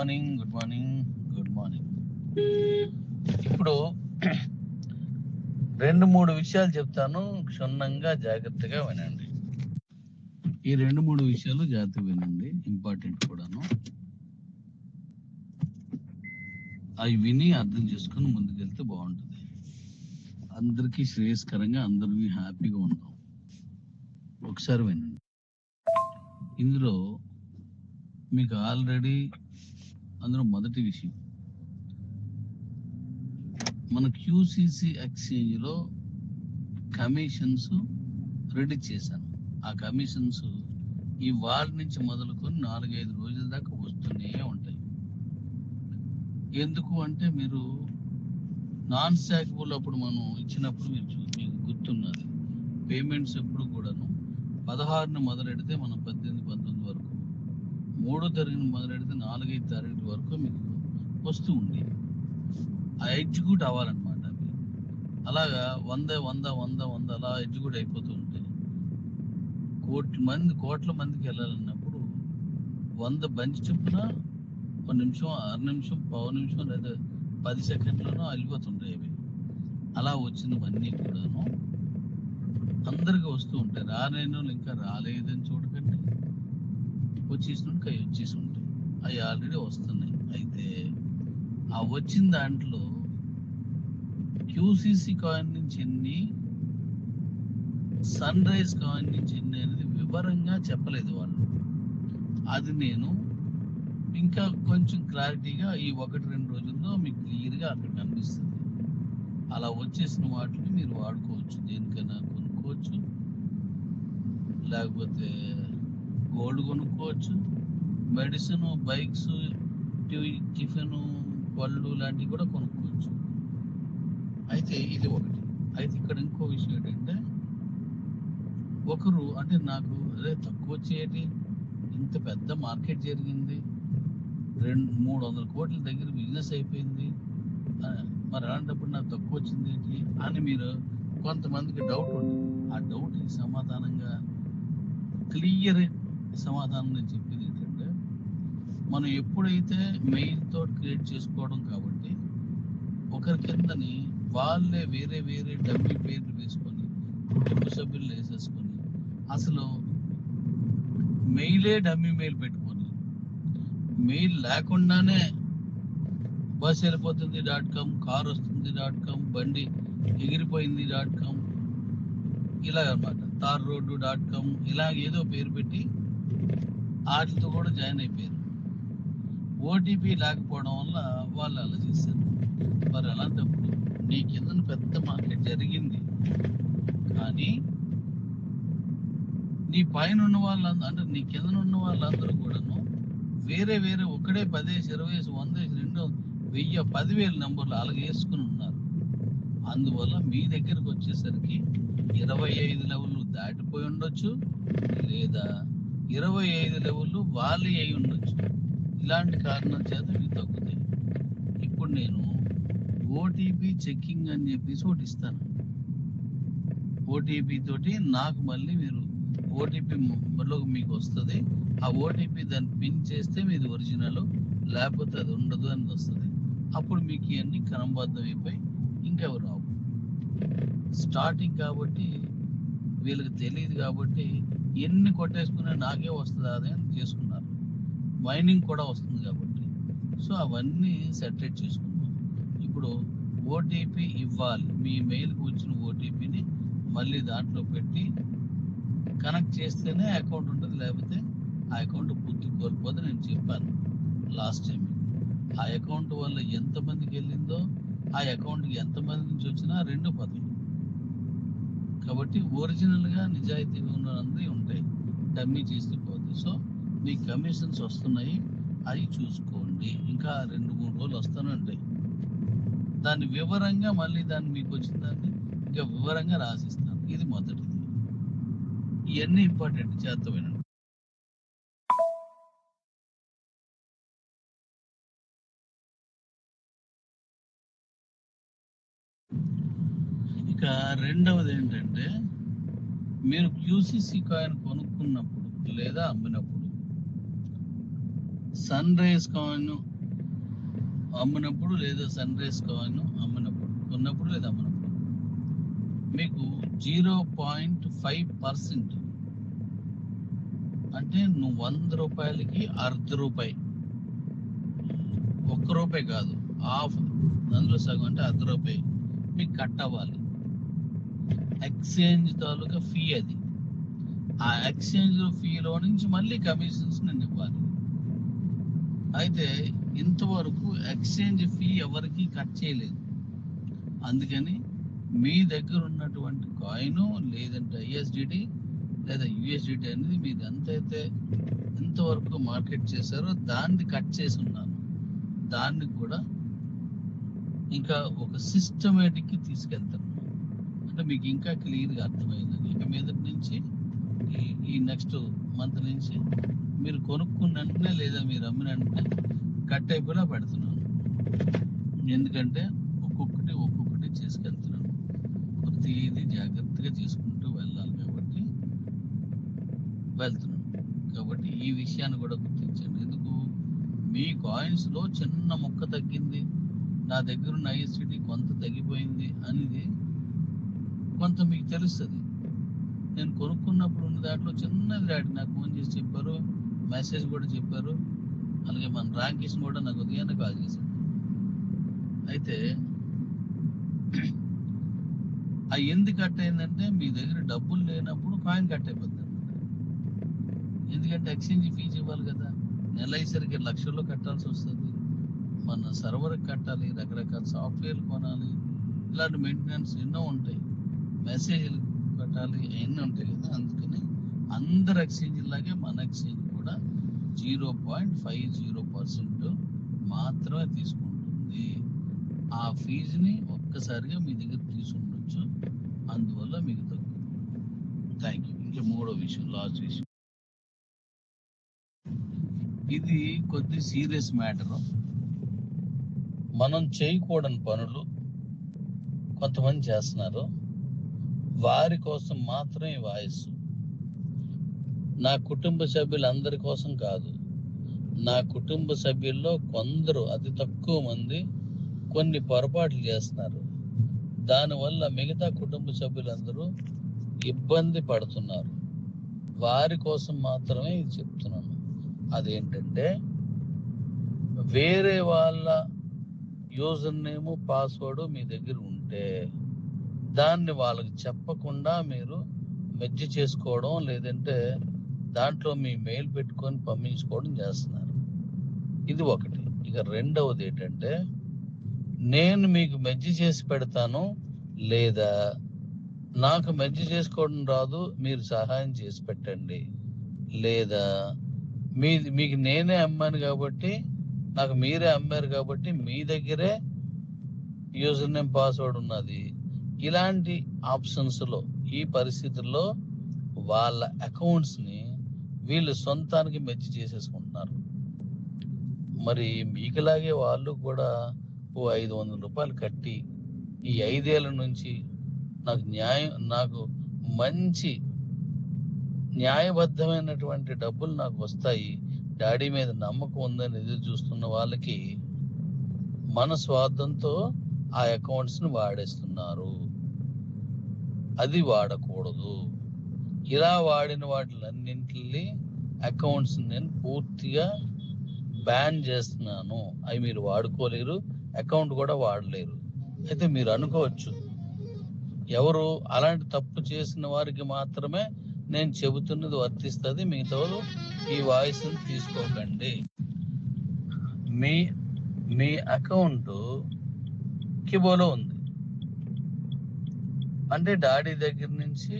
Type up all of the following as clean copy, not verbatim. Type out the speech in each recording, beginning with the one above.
Morning, good morning, good morning. ఇప్పుడు 2-3 విషయాలు చెప్తాను, క్షుణ్ణంగా జాగ్రత్తగా వినండి. ఈ 2-3 విషయాలు జాగ్రత్తగా వినండి, ఇంపార్టెంట్ కూడాను. అవి విని అర్థం చేసుకుని ముందుకెళ్తే బాగుంటుంది. అందరికీ శ్రేయస్కరంగా, అందరినీ హ్యాపీగా ఉంటాం. ఒకసారి వినండి. ఇందులో మీకు ఆల్రెడీ అందులో మొదటి విషయం, మన QCC ఎక్స్చేంజ్లో కమిషన్స్ రెడీ చేశాను. ఆ కమిషన్స్ ఈ వారం నుంచి మొదలుకొని 4-5 రోజుల దాకా వస్తూనే ఉంటాయి. ఎందుకు అంటే, మీరు నాన్ స్టాకబుల్ అప్పుడు మనం ఇచ్చినప్పుడు మీకు గుర్తున్నది, పేమెంట్స్ ఎప్పుడు కూడాను 16ని మొదలెడితే మనం 18-19 వరకు, 3వ తారీఖున మొదలెడితే 4-5 తారీఖు వరకు మీకు వస్తూ ఉండేది. ఆ ఎగ్జిక్యూట్ అవ్వాలన్నమాట. అవి అలాగా 100 అలా ఎగ్జిక్యూట్ అయిపోతూ ఉంటాయి. కోట్ల మందికి వెళ్ళాలన్నప్పుడు 100 బంచ్ చొప్పున 1 నిమిషం, అర నిమిషం, పావు నిమిషం లేదా 10 సెకండ్లోనూ వెళ్ళిపోతుంటాయి. అవి అలా వచ్చినవన్నీ కూడాను అందరికీ వస్తూ ఉంటాయి. రాలేని వాళ్ళు ఇంకా రాలేదని చూడకండి, వచ్చేసినోడికి అవి వచ్చేసి ఉంటాయి. అవి ఆల్రెడీ వస్తున్నాయి. అయితే ఆ వచ్చిన దాంట్లో QCC కాయిన్ నుంచి ఎన్ని, సన్ రైజ్ కాయిన్ నుంచి ఎన్ని అనేది వివరంగా చెప్పలేదు వాళ్ళు. అది నేను ఇంకా కొంచెం క్లారిటీగా ఈ 1-2 రోజుల్లో మీకు క్లియర్గా అక్కడ కనిపిస్తుంది. అలా వచ్చేసిన వాటిని మీరు వాడుకోవచ్చు, దేనికైనా కొనుక్కోవచ్చు, లేకపోతే గోల్డ్ కొనుక్కోవచ్చు, మెడిసిన్, బైక్స్, టిఫిన్, పళ్ళు లాంటివి కూడా కొనుక్కోవచ్చు. అయితే ఇది ఒకటి. అయితే ఇక్కడ ఇంకో విషయం ఏంటంటే, ఒకరు అంటే నాకు అదే తక్కువ వచ్చేటి, ఇంత పెద్ద మార్కెట్ జరిగింది, 200-300 కోట్ల దగ్గర బిజినెస్ అయిపోయింది, మరి అలాంటప్పుడు నాకు తక్కువ వచ్చింది ఏంటి అని మీరు కొంతమందికి డౌట్ ఉంటుంది. ఆ డౌట్కి సమాధానంగా క్లియర్ సమాధానం నేను చెప్పేది ఏంటంటే, మనం ఎప్పుడైతే మెయిల్ తోటి క్రియేట్ చేసుకోవడం కాబట్టి, ఒకరి కిందని వాళ్ళే వేరే వేరే డమ్మీ పేర్లు వేసుకొని, కుటుంబ సభ్యులు వేసేసుకొని, అసలు మెయిలే డమ్మీ మెయిల్ పెట్టుకొని, మెయిల్ లేకుండానే బస్ వెళ్ళిపోతుంది .com, కార్ వస్తుంది .com, బండి ఎగిరిపోయింది .com, ఇలాగ అనమాట, తార్ రోడ్డు .com, ఇలాగ ఏదో పేరు పెట్టి వాటితో కూడా జాయిన్ అయిపోయారు. ఓటీపీ లేకపోవడం వల్ల వాళ్ళు అలా చేశారు. మరి అలాంటప్పుడు నీ కింద పెద్ద మార్కెట్ జరిగింది, కానీ నీ పైన ఉన్న వాళ్ళందరూ, అంటే నీ కింద ఉన్న వాళ్ళందరూ కూడాను వేరే వేరే ఒకడే 10, 20, 100, 200, 1000, 10,000 నెంబర్లు అలాగే వేసుకుని ఉన్నారు. అందువల్ల మీ దగ్గరకు వచ్చేసరికి 25 లెవెల్ దాటిపోయి ఉండొచ్చు, లేదా 25 లెవెల్ వాళ్ళే అయి ఉండొచ్చు. ఇలాంటి కారణాల చేత మీకు తగ్గుతాయి. ఇప్పుడు నేను ఓటీపీ చెక్కింగ్ అని చెప్పేసి ఒకటి ఇస్తాను. ఓటీపీ తోటి నాకు మళ్ళీ మీరు ఓటీపీ మీకు వస్తుంది. ఆ ఓటీపీ దాన్ని పిన్ చేస్తే మీది ఒరిజినల్, లేకపోతే అది ఉండదు అని వస్తుంది. అప్పుడు మీకు ఇవన్నీ క్రమబద్ధం అయిపోయి ఇంకెవరు రావు. స్టార్టింగ్ కాబట్టి వీళ్ళకి తెలియదు కాబట్టి ఎన్ని కొట్టేసుకున్నా నాకే వస్తుంది ఆదాయం చేసుకున్నారు. మైనింగ్ కూడా వస్తుంది కాబట్టి, సో అవన్నీ సెటరేట్ చేసుకున్నాం. ఇప్పుడు ఓటీపీ ఇవ్వాలి, మీ మెయిల్కి వచ్చిన ఓటీపీని మళ్ళీ దాంట్లో పెట్టి కనెక్ట్ చేస్తేనే అకౌంట్ ఉంటుంది, లేకపోతే ఆ అకౌంట్ పూర్తి కోల్పోదు. నేను చెప్పాను లాస్ట్ టైం. ఆ అకౌంట్ వల్ల ఎంతమందికి వెళ్ళిందో, ఆ అకౌంట్కి ఎంతమంది నుంచి వచ్చినా 2 పదవి. కాబట్టి ఒరిజినల్గా నిజాయితీగా ఉన్నవి ఉంటాయి, డమ్మీ చేస్తే పోతుంది. సో మీకు కమిషన్స్ వస్తున్నాయి, అవి చూసుకోండి. ఇంకా 2-3 రోజులు వస్తూనే ఉంటాయి. దాన్ని వివరంగా మళ్ళీ మీకు వచ్చిన దాన్ని ఇంకా వివరంగా రాసిస్తాను. ఇది మొదటిది. ఇవన్నీ ఇంపార్టెంట్, చేతమైనవి. ఇక రెండవది ఏంటంటే, మీరు QCC కాయిన్ కొనుక్కున్నప్పుడు లేదా అమ్మినప్పుడు సన్ రైజ్ కాయిన్ అమ్మినప్పుడు లేదా సన్ రైజ్ కాయిన్ అమ్మినప్పుడు, కొన్నప్పుడు లేదా అమ్మినప్పుడు మీకు 0.5% అంటే నువ్వు 100 రూపాయలకి ₹0.5, ₹1 కాదు, హాఫ్, అందులో సగం అంటే ₹0.5 మీకు కట్ అవ్వాలి. ఎక్స్చేంజ్ తాలూకా ఫీ అది. ఆ ఎక్స్చేంజ్ ఫీలో నుంచి మళ్ళీ కమిషన్స్ నేను ఇవ్వాలి. అయితే ఇంతవరకు ఎక్స్చేంజ్ ఫీ ఎవరికి కట్ చేయలేదు. అందుకని మీ దగ్గర ఉన్నటువంటి కాయిన్ లేదంటే ఐఎస్డిటి లేదా యుఎస్డిటి అనేది మీరు ఎంతైతే ఇంతవరకు మార్కెట్ చేశారో దాన్ని కట్ చేసి ఉన్నాను. దాన్ని కూడా ఇంకా ఒక సిస్టమేటిక్కి తీసుకెళ్తాను. అంటే మీకు ఇంకా క్లియర్గా అర్థమైందని ఇక మీదటి నుంచి ఈ నెక్స్ట్ మంత్ నుంచి మీరు కొనుక్కున్న వెంటనే లేదా మీరు అమ్మిన వెంటనే కట్ అయిపోయినా పెడుతున్నాను. ఎందుకంటే ఒక్కొక్కటి చేసుకెళ్తున్నాను. ప్రతిదీ జాగ్రత్తగా చేసుకుంటూ వెళ్ళాలి కాబట్టి వెళ్తున్నాను. కాబట్టి ఈ విషయాన్ని కూడా గుర్తించండి. ఎందుకు మీ కాయిన్స్లో చిన్న ముక్క తగ్గింది, నా దగ్గర ఉన్న ఐఎస్డిటి కొంత తగ్గిపోయింది అనేది కొంత మీకు తెలుస్తుంది. నేను కొనుక్కున్నప్పుడు ఉన్న దాంట్లో చిన్నది డాడీ నాకు ఫోన్ చేసి చెప్పారు, మెసేజ్ కూడా చెప్పారు. అలాగే మన రాంకిషన్ కూడా నాకు ఉదయాన్నే కాల్ చేశాడు. అయితే అది ఎందుకు కట్ అయిందంటే మీ దగ్గర డబ్బులు లేనప్పుడు కాయిన్ కట్ అయిపోతుంది అనమాట. ఎందుకంటే ఎక్స్చేంజ్ ఫీజు ఇవ్వాలి కదా, నెల అయ్యేసరికి లక్షల్లో కట్టాల్సి వస్తుంది. మన సర్వర్కి కట్టాలి, రకరకాల సాఫ్ట్వేర్లు కొనాలి, ఇలాంటి మెయింటెనెన్స్ ఎన్నో ఉంటాయి, మెసేజ్లు కట్టాలి, అవన్నీ ఉంటాయి కదా. అందుకని అందరు ఎక్స్చేంజ్ లాగే మన ఎక్స్చేంజ్ కూడా 0.50% మాత్రమే తీసుకుంటుంది. ఆ ఫీజుని ఒక్కసారిగా మీ దగ్గర తీసుకుండొచ్చు, అందువల్ల మీకు తగ్గుతుంది. Thank you. ఇంకా మూడో విషయం, లాస్ట్ విషయం, ఇది కొద్ది సీరియస్ మ్యాటర్. మనం చేయకూడని పనులు కొంతమంది చేస్తున్నారు. వారి కోసం మాత్రమే ఈ వాయిస్. నా కుటుంబ సభ్యులందరి కోసం కాదు. నా కుటుంబ సభ్యుల్లో కొందరు, అతి తక్కువ మంది కొన్ని పొరపాట్లు చేస్తున్నారు. దానివల్ల మిగతా కుటుంబ సభ్యులందరూ ఇబ్బంది పడుతున్నారు. వారి కోసం మాత్రమే ఇది చెప్తున్నాను. అదేంటంటే, వేరే వాళ్ళ యూజర్ నేమ్ పాస్వర్డ్ మీ దగ్గర ఉంటే దాన్ని వాళ్ళకి చెప్పకుండా మీరు మెర్జ్ చేసుకోవడం, లేదంటే దాంట్లో మీ మెయిల్ పెట్టుకొని పంపించుకోవడం చేస్తున్నారు. ఇది ఒకటి. ఇక రెండవది ఏంటంటే, నేను మీకు మెర్జ్ చేసి పెడతాను, లేదా నాకు మెర్జ్ చేసుకోవడం రాదు, మీరు సహాయం చేసి పెట్టండి, లేదా మీకు నేనే అమ్మాను కాబట్టి, నాకు మీరే అమ్మారు కాబట్టి మీ దగ్గరే యూజర్ నేమ్ పాస్వర్డ్ ఉన్నది. ఇలాంటి ఆప్షన్స్లో, ఈ పరిస్థితుల్లో వాళ్ళ అకౌంట్స్ని వీళ్ళు సొంతానికి మెర్జ్ చేసేసుకుంటున్నారు. మరి మీకులాగే వాళ్ళు కూడా ఓ 500 రూపాయలు కట్టి ఈ 5 ఏళ్ళ నుంచి నాకు మంచి న్యాయబద్ధమైనటువంటి డబ్బులు నాకు వస్తాయి, డాడీ మీద నమ్మకం ఉందని ఎదురు చూస్తున్న వాళ్ళకి మన స్వార్థంతో ఆ అకౌంట్స్ని వాడేస్తున్నారు. అది వాడకూడదు. ఇలా వాడిన వాటిలన్నింటినీ అకౌంట్స్ నేను పూర్తిగా బ్యాన్ చేస్తున్నాను. అవి మీరు వాడుకోలేరు, అకౌంట్ కూడా వాడలేరు. అయితే మీరు అనుకోవచ్చు, ఎవరు అలాంటి తప్పు చేసిన వారికి మాత్రమే నేను చెబుతున్నది వర్తిస్తుంది, మిగతా వాళ్ళు ఈ వాయిస్ని తీసుకోకండి. మీ అకౌంట్ కిబోలో ఉంది అంటే డాడీ దగ్గర నుంచి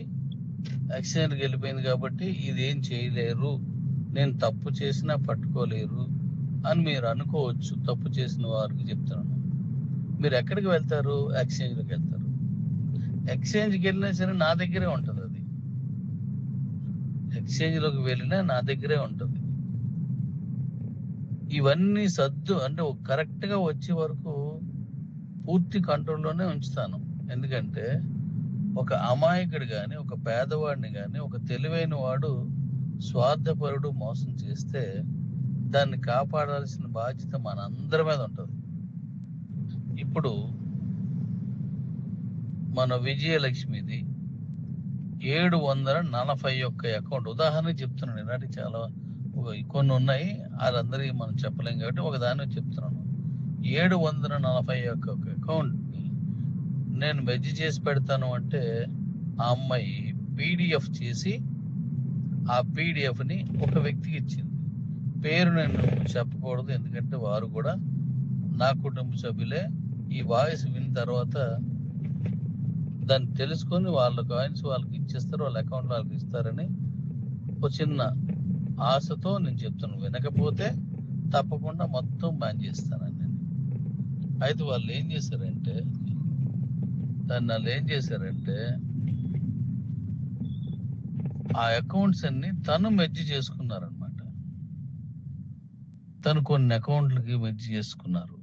ఎక్స్చేంజ్కి వెళ్ళిపోయింది కాబట్టి ఇదేం చేయలేరు, నేను తప్పు చేసినా పట్టుకోలేరు అని మీరు అనుకోవచ్చు. తప్పు చేసిన వారికి చెప్తున్నాను. మీరు ఎక్కడికి వెళ్తారు? ఎక్స్చేంజ్లోకి వెళ్తారు. ఎక్స్చేంజ్కి వెళ్ళినా సరే నా దగ్గరే ఉంటుంది. అది ఎక్స్చేంజ్లోకి వెళ్ళినా నా దగ్గరే ఉంటుంది. ఇవన్నీ అంటే కరెక్ట్గా వచ్చే వరకు పూర్తి కంట్రోల్లోనే ఉంచుతాను. ఎందుకంటే ఒక అమాయకుడు కానీ, ఒక పేదవాడిని కానీ, ఒక తెలివైన వాడు స్వార్థపరుడు మోసం చేస్తే దాన్ని కాపాడాల్సిన బాధ్యత మనందరి మీద ఉంటుంది. ఇప్పుడు మన విజయలక్ష్మిది 741 అకౌంట్ ఉదాహరణకి చెప్తున్నాను. ఇలాంటి చాలా కొన్ని ఉన్నాయి, వాళ్ళందరికీ మనం చెప్పలేం కాబట్టి ఒకదాన్ని చెప్తున్నాను. 741 అకౌంట్ని నేను మెర్జ్ చేసి పెడతాను అంటే ఆ అమ్మాయి పీడిఎఫ్ చేసి ఆ పీడిఎఫ్ని ఒక వ్యక్తికి ఇచ్చింది. పేరు నేను చెప్పకూడదు, ఎందుకంటే వారు కూడా నా కుటుంబ సభ్యులే. ఈ వాయిస్ విన్న తర్వాత దాన్ని తెలుసుకొని వాళ్ళ కాయిన్స్ వాళ్ళకి ఇచ్చేస్తారు, వాళ్ళ అకౌంట్ వాళ్ళకి ఇస్తారని ఒక చిన్న ఆశతో నేను చెప్తున్నాను. వినకపోతే తప్పకుండా మొత్తం బ్యాన్ చేస్తానని నేను. అయితే వాళ్ళు ఏం చేశారంటే ఆ అకౌంట్స్ అన్ని తను మెర్జ్ చేసుకున్నారనమాట. తను కొన్ని అకౌంట్లకి మెర్జ్ చేసుకున్నారు,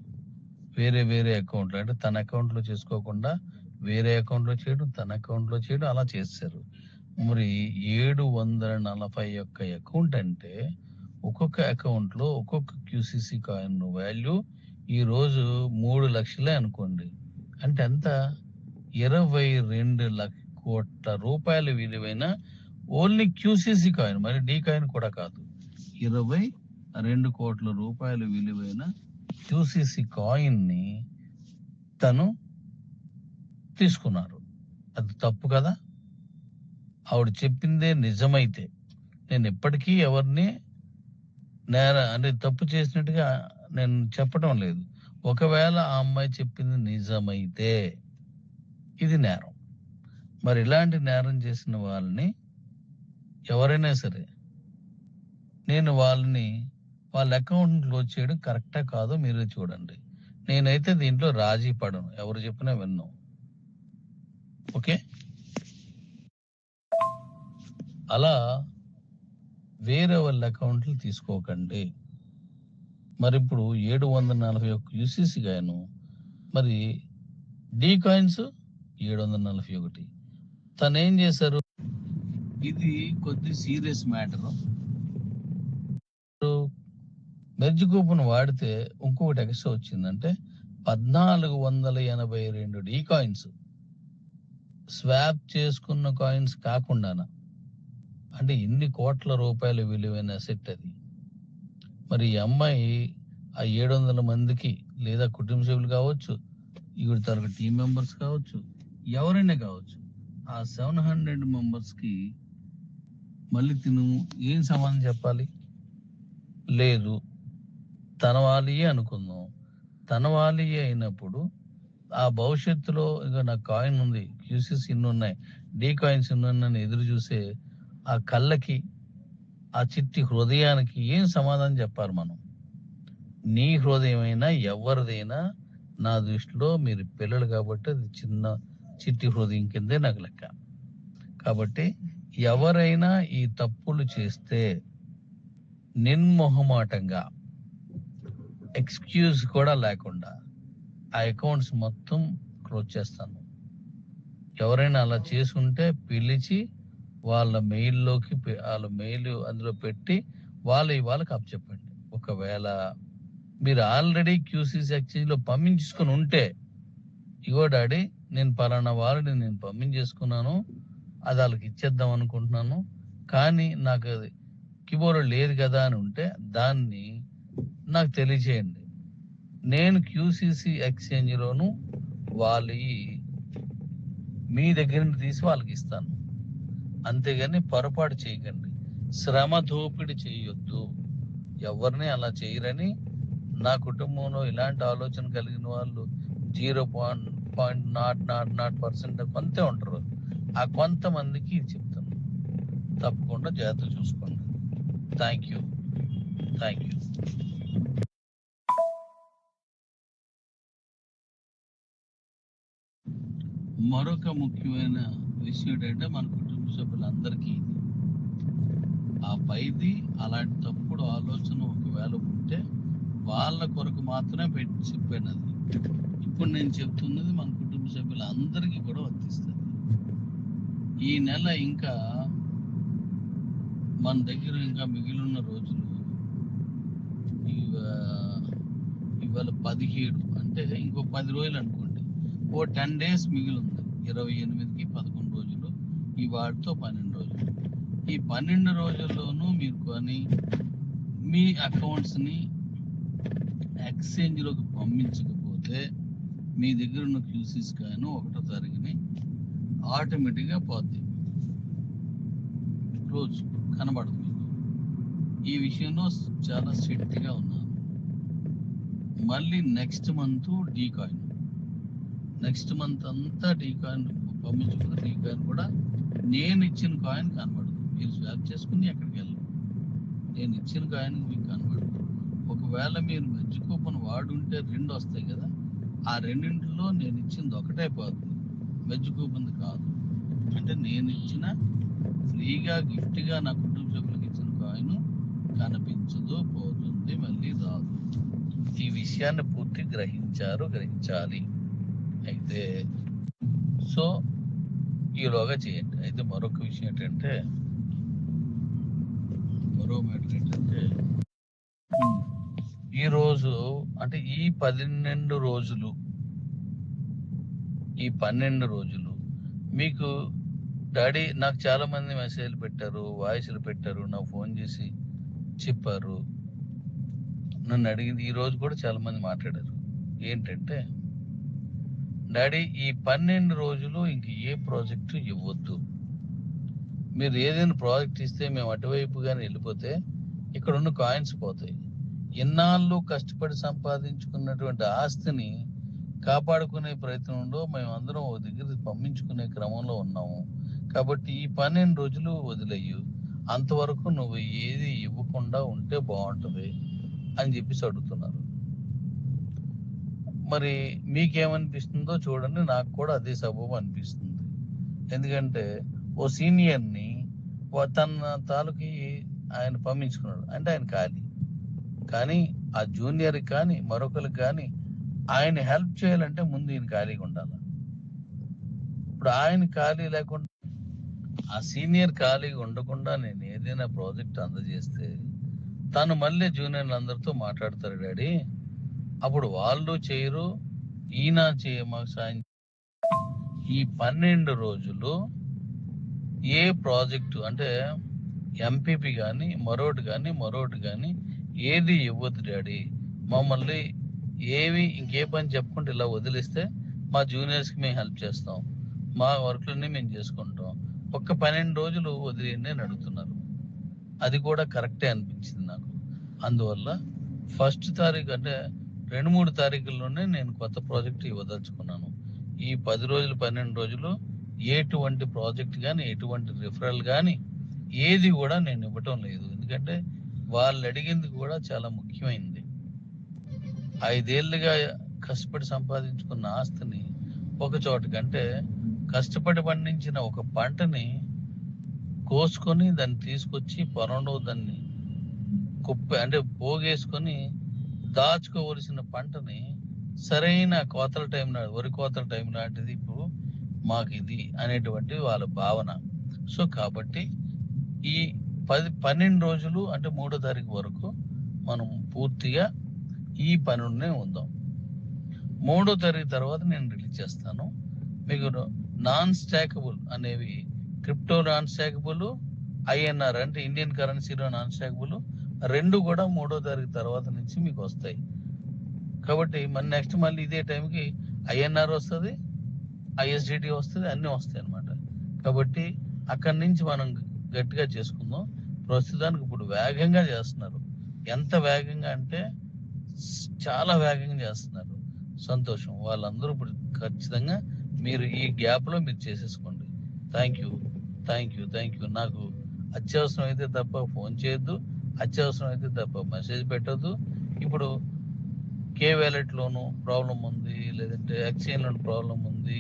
వేరే అకౌంట్లు. అంటే తన అకౌంట్లో చేసుకోకుండా వేరే అకౌంట్లో చేయడం, తన అకౌంట్లో చేయడం, అలా చేశారు. మరి 741 అకౌంట్ అంటే ఒక్కొక్క అకౌంట్లో ఒక్కొక్క క్యూసీసీ కాయిన్ వాల్యూ ఈరోజు 3 లక్షలే అనుకోండి. అంటే ఎంత? 22 కోట్ల రూపాయల విలువైన ఓన్లీ క్యూసీసీ కాయిన్, మరి డీ కాయిన్ కూడా కాదు. 22 కోట్ల రూపాయల విలువైన క్యూసీసీ కాయిన్ ని తను తీసుకున్నారు. అది తప్పు కదా? ఆవిడ చెప్పిందే నిజమైతే, నేను ఎప్పటికీ ఎవరిని అంటే తప్పు చేసినట్టుగా నేను చెప్పడం లేదు. ఒకవేళ ఆ అమ్మాయి చెప్పింది నిజమైతే ఇది నేరం. మరి ఇలాంటి నేరం చేసిన వాళ్ళని ఎవరైనా సరే నేను వాళ్ళ అకౌంట్ క్లోజ్ చేయడం కరెక్టా కాదో మీరే చూడండి. నేనైతే దీంట్లో రాజీ పడను, ఎవరు చెప్పినా విన్నాం. ఓకే, అలా వేరే వాళ్ళ అకౌంట్లు తీసుకోకండి. మరి ఇప్పుడు 741 యూసీసీ గాను, మరి డీ కాయిన్స్ 741. తను ఏం చేశారు? ఇది కొద్ది సీరియస్ మ్యాటర్. మెర్జ్ కూపన్ వాడితే ఇంకొకటి ఎక్స్ట్రా వచ్చిందంటే 1482 డీ కాయిన్స్ స్వాప్ చేసుకున్న కాయిన్స్ కాకుండానా. అంటే ఇన్ని కోట్ల రూపాయల విలువైన సెట్ అది. మరి ఈ అమ్మాయి ఆ 700 మందికి లేదా కుటుంబ సభ్యులు కావచ్చు, ఈవిడ తరగతి టీం మెంబర్స్ కావచ్చు, ఎవరైనా కావచ్చు, ఆ 700 మెంబర్స్కి మళ్ళీ తిను ఏం సమాధానం చెప్పాలి? లేదు, తన వాళ్ళయే అనుకుందాం. తన వాళ్ళయే అయినప్పుడు ఆ భవిష్యత్తులో ఇక నా కాయిన్ ఉంది, క్యూసీస్ ఇన్ని ఉన్నాయి, డీ కాయిన్స్ ఇన్ని ఉన్నాయని ఎదురు చూసే ఆ కళ్ళకి, ఆ చిట్టి హృదయానికి ఏం సమాధానం చెప్పాలి మనం? నీ హృదయమైనా ఎవరిదైనా నా దృష్టిలో మీరు పిల్లలు కాబట్టి అది చిన్న చిట్టి హృదయం కిందే నాకు లెక్క. కాబట్టి ఎవరైనా ఈ తప్పులు చేస్తే నిర్మోహమాటంగా, ఎక్స్క్యూజ్ కూడా లేకుండా ఆ అకౌంట్స్ మొత్తం క్లోజ్ చేస్తాను. ఎవరైనా అలా చేసుంటే పిలిచి వాళ్ళ మెయిల్ అందులో పెట్టి వాళ్ళకి అప్పచెప్పండి. ఒకవేళ మీరు ఆల్రెడీ క్యూసీసీ ఎక్స్చేంజ్లో పంపించుకొని ఉంటే, ఇగో డాడీ నేను పలానా వాళ్ళని నేను పంపించేసుకున్నాను, అది వాళ్ళకి ఇచ్చేద్దాం అనుకుంటున్నాను, కానీ నాకు అది కీబోర్డ్ లేదు కదా అని ఉంటే దాన్ని నాకు తెలియచేయండి. నేను క్యూసీసీ ఎక్స్చేంజ్లోను వాళ్ళు మీ దగ్గర నుండి తీసి వాళ్ళకి ఇస్తాను. అంతేగాని పొరపాటు చేయకండి, శ్రమ దోపిడి చేయొద్దు. ఎవరిని అలా చేయరని నా కుటుంబంలో ఇలాంటి ఆలోచన కలిగిన వాళ్ళు 0.0000% కొంతే ఉంటారు. ఆ కొంతమందికి ఇది చెప్తాను. తప్పకుండా జాగ్రత్త చూసుకోండి. Thank you. మరొక ముఖ్యమైన విషయం ఏంటంటే మన కుటుంబ సభ్యులందరికీ ఆ పైది అలాంటి తప్పుడు ఆలోచన ఒకవేళ ఉంటే వాళ్ళ కొరకు మాత్రమే చెప్పాను. ఇప్పుడు నేను చెప్తున్నది మన కుటుంబ సభ్యులందరికీ కూడా వర్తిస్తుంది. ఈ నెల ఇంకా మన దగ్గర ఇంకా మిగిలిన రోజులు ఇవాళ 17 అంటే ఇంకో 10 రోజులు అనుకోండి, ఓ 10 డేస్ మిగిలి ఉంది. 28కి 11 రోజులు, ఈ వాటితో 12 రోజులు. ఈ 12 రోజుల్లోనూ మీరు కొని మీ అకౌంట్స్ని ఎక్స్చేంజ్లోకి పంపించకపోతే మీ దగ్గర ఉన్న క్యూసీస్ కాయిన్ 1వ తారీఖుని ఆటోమేటిక్గా పోద్ది, క్లోజ్, కనబడదు మీకు. ఈ విషయంలో చాలా స్ట్రిక్ట్గా ఉన్నాను. మళ్ళీ next month D coin, next month అంతా డీ కాయిన్ పంపించకపోతే డీ కాయిన్ కూడా నేను ఇచ్చిన కాయిన్ కనబడదు. మీరు స్వాప్ చేసుకుని ఎక్కడికి వెళ్ళరు, నేను ఇచ్చిన కాయిన్ మీకు కనబడదు. ఒకవేళ మీరు మెర్జ్ కూపన్ వాడుంటే 2 వస్తాయి కదా, ఆ రెండింటిలో నేను ఇచ్చింది ఒకటే పోతుంది, మెర్జ్ కూపన్ కాదు. అంటే నేను ఇచ్చిన ఫ్రీగా గిఫ్ట్గా నా కుటుంబ సభ్యులకు ఇచ్చిన కాయిన్ కనిపించదు, పోతుంది, మళ్ళీ రాదు. ఈ విషయాన్ని పూర్తి గ్రహించాలి. అయితే సో ఈలోగా చేయండి. అయితే మరొక విషయం ఏంటంటే, మరో మ్యాటర్ ఏంటంటే, ఈరోజు అంటే ఈ 12 రోజులు, ఈ 12 రోజులు మీకు డాడీ, నాకు చాలా మంది మెసేజ్లు పెట్టారు, వాయిస్లు పెట్టారు, నాకు ఫోన్ చేసి చెప్పారు, నన్ను అడిగింది. ఈ రోజు కూడా చాలా మంది మాట్లాడారు. ఏంటంటే, డాడీ ఈ 12 రోజులు ఇంక ఏ ప్రాజెక్టు ఇవ్వద్దు, మీరు ఏదైనా ప్రాజెక్ట్ ఇస్తే మేము అటువైపుగానే వెళ్ళిపోతే ఇక్కడ ఉన్న కాయిన్స్ పోతాయి. ఇన్నాళ్ళు కష్టపడి సంపాదించుకున్నటువంటి ఆస్తిని కాపాడుకునే ప్రయత్నంలో మేమందరం ఒక దగ్గర పంపించుకునే క్రమంలో ఉన్నాము. కాబట్టి ఈ 12 రోజులు వదిలేయు, అంతవరకు నువ్వు ఏది ఇవ్వకుండా ఉంటే బాగుంటుంది అని చెప్పేసి అడుగుతున్నారు. మరి మీకేమనిపిస్తుందో చూడండి. నాకు కూడా అదే సబబు అనిపిస్తుంది. ఎందుకంటే ఓ సీనియర్ని తన తాలూకి ఆయన పంపించుకున్నాడు అంటే ఆయన ఖాళీ, కానీ ఆ జూనియర్కి కానీ మరొకరికి కానీ ఆయన హెల్ప్ చేయాలంటే ముందు ఈయన ఖాళీగా ఉండాలి. ఇప్పుడు ఆయన ఖాళీ లేకుండా, ఆ సీనియర్ ఖాళీగా ఉండకుండా నేను ఏదైనా ప్రాజెక్ట్ అందజేస్తే తను మళ్ళీ జూనియర్లు అందరితో మాట్లాడతారు, డాడీ అప్పుడు వాళ్ళు చేయరు, ఈయన మాకు సాయం. ఈ 12 రోజులు ఏ ప్రాజెక్టు అంటే ఎంపీపీ కానీ మరొకటి కానీ ఏది ఇవ్వద్దు డాడీ, మమ్మల్ని ఏవి ఇంకే పని చెప్పుకుంటే ఇలా వదిలిస్తే మా జూనియర్స్కి మేము హెల్ప్ చేస్తాం, మా వర్క్లన్నీ మేము చేసుకుంటాం, ఒక్క 12 రోజులు వదిలేయండి అని అడుగుతున్నారు. అది కూడా కరెక్టే అనిపించింది నాకు. అందువల్ల 1వ తారీఖు అంటే 2-3 తారీఖుల్లోనే నేను కొత్త ప్రాజెక్ట్ ఇవ్వదలుచుకున్నాను. ఈ 10 రోజులు 12 రోజులు ఎటువంటి ప్రాజెక్ట్ కానీ ఎటువంటి రిఫరల్ కానీ ఏది కూడా నేను ఇవ్వటం లేదు. ఎందుకంటే వాళ్ళు అడిగింది కూడా చాలా ముఖ్యమైనది. 5 ఏళ్ళుగా కష్టపడి సంపాదించుకున్న ఆస్తిని ఒక చోట కంటే కష్టపడి పండించిన ఒక పంటని కోసుకొని దాన్ని తీసుకొచ్చి పొలంలో దాన్ని అంటే పోగేసుకొని దాచుకోవలసిన పంటని సరైన కోతల టైం వరి కోతల టైం లాంటిది ఇప్పుడు మాకు ఇది అనేటువంటి వాళ్ళ భావన. సో కాబట్టి ఈ 12 రోజులు అంటే 3వ తారీఖు వరకు మనం పూర్తిగా ఈ పనులనే ఉందాం. 3వ తారీఖు తర్వాత నేను రిలీజ్ చేస్తాను. మీకు నాన్ స్టాకబుల్ అనేవి, క్రిప్టో నాన్ స్టాకబుల్, INR అంటే ఇండియన్ కరెన్సీలో నాన్ స్టాకబుల్ 2 కూడా 3వ తారీఖు తర్వాత నుంచి మీకు వస్తాయి. కాబట్టి నెక్స్ట్ మళ్ళీ ఇదే టైంకి INR వస్తుంది, ISDT వస్తుంది, అన్నీ వస్తాయి అన్నమాట. కాబట్టి అక్కడి నుంచి మనం గట్టిగా చేసుకుందాం. ప్రస్తుతానికి ఇప్పుడు వేగంగా చేస్తున్నారు. ఎంత వేగంగా అంటే చాలా వేగంగా చేస్తున్నారు. సంతోషం. వాళ్ళందరూ ఇప్పుడు ఖచ్చితంగా మీరు ఈ గ్యాప్లో మీరు చేసేసుకోండి. Thank you. నాకు అత్యవసరం అయితే తప్ప ఫోన్ చేయొద్దు, అత్యవసరం అయితే తప్ప మెసేజ్ పెట్టద్దు. ఇప్పుడు K-Walletలోనూ ప్రాబ్లం ఉంది, లేదంటే ఎక్స్చేంజ్లోనూ ప్రాబ్లం ఉంది,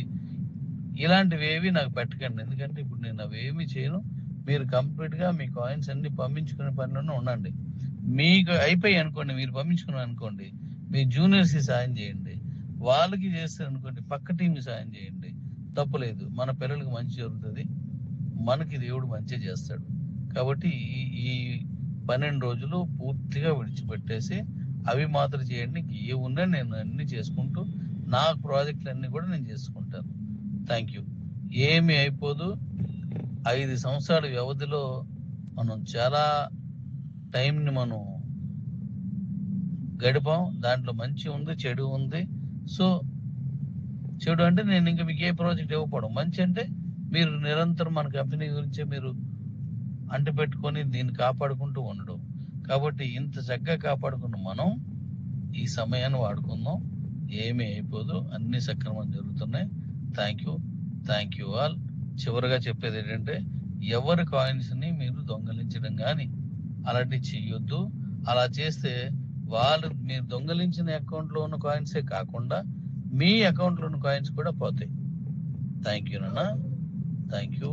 ఇలాంటివి ఏవి నాకు పెట్టకండి. ఎందుకంటే ఇప్పుడు నేను అవేమీ చేయను. మీరు కంప్లీట్గా మీ కాయిన్స్ అన్ని పంపించుకునే పనిలోనే ఉండండి. మీకు అయిపోయి అనుకోండి, మీరు పంపించుకున్నారు అనుకోండి, మీ జూనియర్స్కి సాయం చేయండి. వాళ్ళకి చేస్తారు అనుకోండి, పక్క టీంకి సాయం చేయండి. తప్పులేదు. మన పిల్లలకి మంచి జరుగుతుంది, మనకి దేవుడు మంచి చేస్తాడు. కాబట్టి ఈ 12 రోజులు పూర్తిగా విడిచిపెట్టేసి అవి మాత్రం చేయండి. ఏ ఉన్నా నేను అన్ని చేసుకుంటూ నా ప్రాజెక్టులు అన్ని కూడా నేను చేసుకుంటాను. Thank you. ఏమి అయిపోదు. 5 సంవత్సరాల వ్యవధిలో మనం చాలా టైంని మనం గడిపాం. దాంట్లో మంచి ఉంది, చెడు ఉంది. సో చెడు అంటే నేను ఇంకా మీకు ఏ ప్రాజెక్ట్ ఇవ్వకపోవడం, మంచి అంటే మీరు నిరంతరం మన కంపెనీ గురించి మీరు అంటిపెట్టుకొని దీన్ని కాపాడుకుంటూ ఉండడం. కాబట్టి ఇంత చక్కగా కాపాడుకున్న మనం ఈ సమయాన్ని వాడుకుందాం. ఏమీ అయిపోదు, అన్ని సక్రమం జరుగుతున్నాయి. Thank you all. చివరిగా చెప్పేది ఏంటంటే, ఎవరి కాయిన్స్ని మీరు దొంగలించడం కానీ అలాంటివి చెయ్యొద్దు. అలా చేస్తే వాళ్ళు మీరు దొంగలించిన అకౌంట్లో ఉన్న కాయిన్సే కాకుండా మీ అకౌంట్లో ఉన్న కాయిన్స్ కూడా పోతాయి. థ్యాంక్ యూ నాన్న. Thank you.